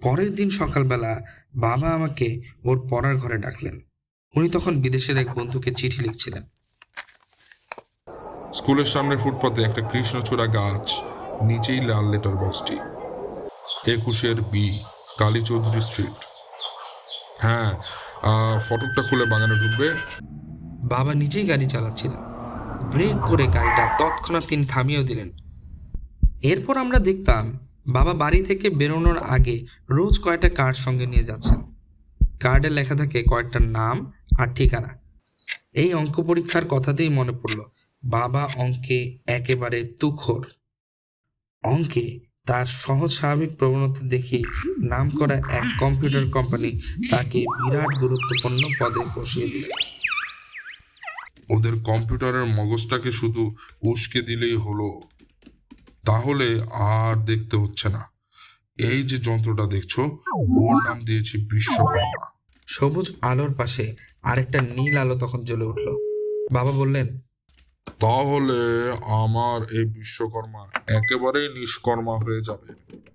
পরের দিন সকালবেলা বাবা আমাকে ওর পড়ার ঘরে ডাকলেন। উনি তখন বিদেশের এক বন্ধুকে চিঠি লিখছিলেন। স্কুলের সামনে ফুটপাতে একটা কৃষ্ণচূড়া গাছ, নিচেই লাল লেটার বক্সটি, 21 বি, কালী চৌধুরী স্ট্রিট। হ্যাঁ, ফটকটা খুলে বাগানে ঢুকবে। বাবা নিজেই গাড়ি চালাচ্ছিলেন। ব্রেক করে গাড়িটা তৎক্ষণাৎ তিনি থামিয়েও দিলেন। এরপর আমরা দেখতাম বাবা বাড়ি থেকে বেরোনোর আগে রোজ কয়েকটা কার্ড সঙ্গে নিয়ে যাচ্ছেন। কার্ডে লেখা থাকে কয়েকটা নাম আর ঠিকানা। এই অঙ্ক পরীক্ষার কথাতেই মনে পড়ল, বাবা অঙ্কে একেবারে তুখোর। অঙ্কে তার সহজ স্বাভাবিক প্রবণতা দেখি নাম করা এক কম্পিউটার কোম্পানি তাকে বিরাট গুরুত্বপূর্ণ পদে বসিয়ে দিল। ওদের কম্পিউটারের মগজটাকে শুধু উস্কে দিলেই হলো, তাহলে আর দেখতে হচ্ছে না। এই যে যন্ত্রটা দেখছো, ওর নাম দিয়েছি বিশ্বকর্মা। সবুজ আলোর পাশে আরেকটা নীল আলো তখন জ্বলে উঠল। বাবা বললেন, তাহলে আমার এই বিশ্বকর্মা একেবারেই নিষ্কর্মা হয়ে যাবে।